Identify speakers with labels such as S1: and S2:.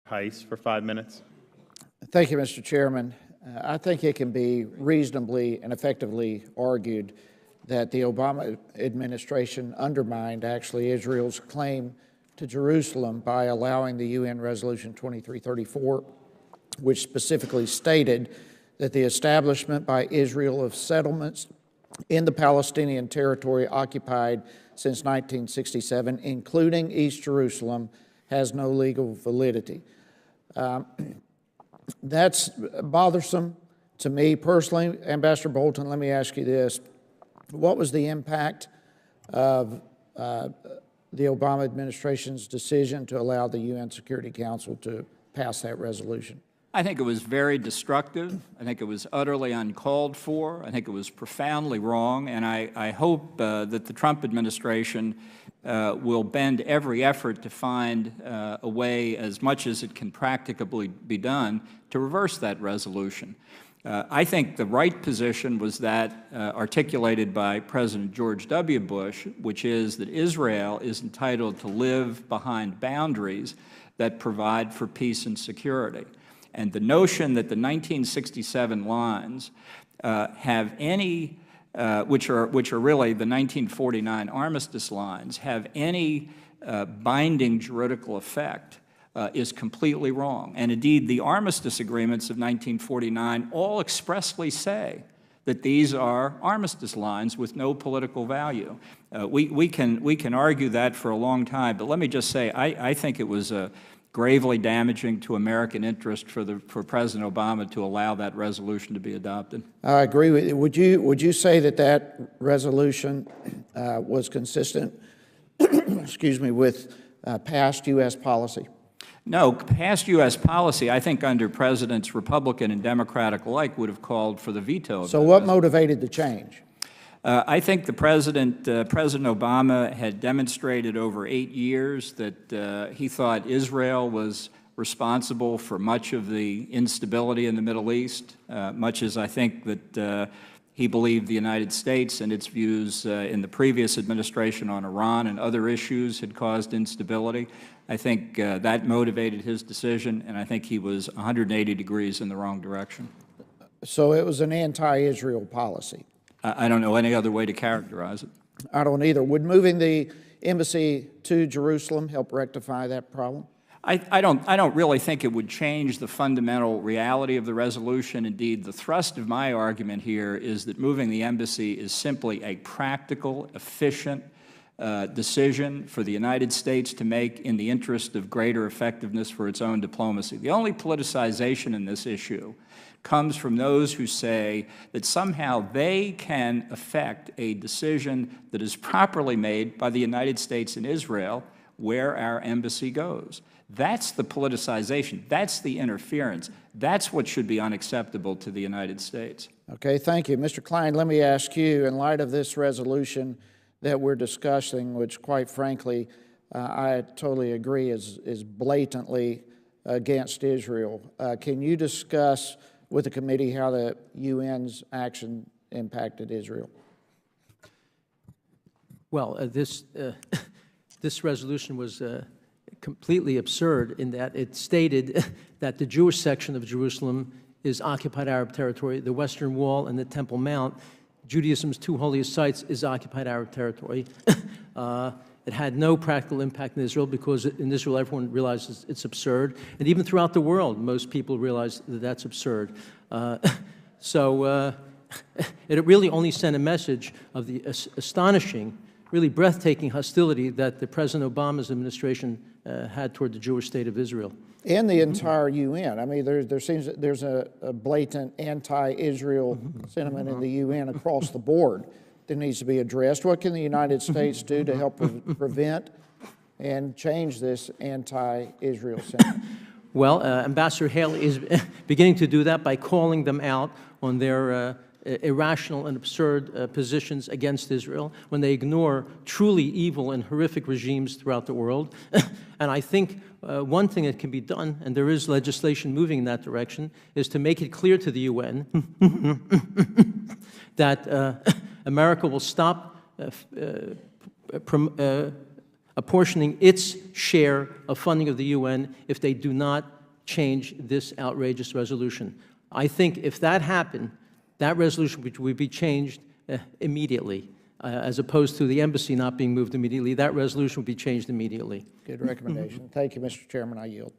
S1: Hice for 5 minutes.
S2: Thank you, Mr. Chairman. I think it can be reasonably and effectively argued that the Obama administration undermined actually Israel's claim to Jerusalem by allowing the UN Resolution 2334, which specifically stated that the establishment by Israel of settlements in the Palestinian territory occupied since 1967, including East Jerusalem, has no legal validity. That's bothersome to me personally. Ambassador Bolton, let me ask you this. What was the impact of the Obama administration's decision to allow the UN Security Council to pass that resolution?
S3: I think it was very destructive. I think it was utterly uncalled for. I think it was profoundly wrong. And I hope that the Trump administration will bend every effort to find a way, as much as it can practicably be done, to reverse that resolution. I think the right position was that articulated by President George W. Bush, which is that Israel is entitled to live behind boundaries that provide for peace and security. And the notion that the 1967 lines have any, which are really the 1949 armistice lines, have any binding juridical effect is completely wrong. And indeed, the armistice agreements of 1949 all expressly say that these are armistice lines with no political value. We can argue that for a long time, but let me just say, I think it was gravely damaging to American interest for President Obama to allow that resolution to be adopted.
S2: I agree with you. Would you say that that resolution was consistent, excuse me, with past U.S. policy?
S3: No, past U.S. policy, I think under Presidents Republican and Democratic alike, would have called for the veto of
S2: So what motivated the change?
S3: I think President Obama had demonstrated over 8 years that he thought Israel was responsible for much of the instability in the Middle East, much as I think that he believed the United States and its views in the previous administration on Iran and other issues had caused instability. I think that motivated his decision, and I think he was 180 degrees in the wrong direction.
S2: So it was an anti-Israel policy?
S3: I don't know any other way to characterize it.
S2: I don't either. Would moving the embassy to Jerusalem help rectify that problem?
S3: I don't really think it would change the fundamental reality of the resolution. Indeed, the thrust of my argument here is that moving the embassy is simply a practical, efficient decision for the United States to make in the interest of greater effectiveness for its own diplomacy. The only politicization in this issue comes from those who say that somehow they can affect a decision that is properly made by the United States and Israel where our embassy goes. That's the politicization. That's the interference. That's what should be unacceptable to the United States.
S2: Okay, thank you. Mr. Klein, let me ask you, in light of this resolution that we're discussing, which quite frankly, I totally agree is blatantly against Israel, can you discuss with the committee how the UN's action impacted Israel?
S4: Well, this resolution was completely absurd in that it stated that the Jewish section of Jerusalem is occupied Arab territory, the Western Wall and the Temple Mount, Judaism's two holiest sites, is occupied Arab territory. It had no practical impact in Israel because in Israel everyone realizes it's absurd. And even throughout the world, most people realize that that's absurd. So it really only sent a message of the astonishing, really breathtaking hostility that the President Obama's administration had toward the Jewish state of Israel.
S2: And the entire UN. I mean, there's a blatant anti-Israel sentiment in the UN across the board that needs to be addressed. What can the United States do to help prevent and change this anti-Israel sentiment?
S4: Well, Ambassador Haley is beginning to do that by calling them out on their irrational and absurd positions against Israel when they ignore truly evil and horrific regimes throughout the world. And I think one thing that can be done, and there is legislation moving in that direction, is to make it clear to the UN that America will stop apportioning its share of funding of the UN if they do not change this outrageous resolution. I think if that happened, that resolution would be changed immediately, as opposed to the embassy not being moved immediately. That resolution would be changed immediately.
S2: Good recommendation. Thank you, Mr. Chairman. I yield.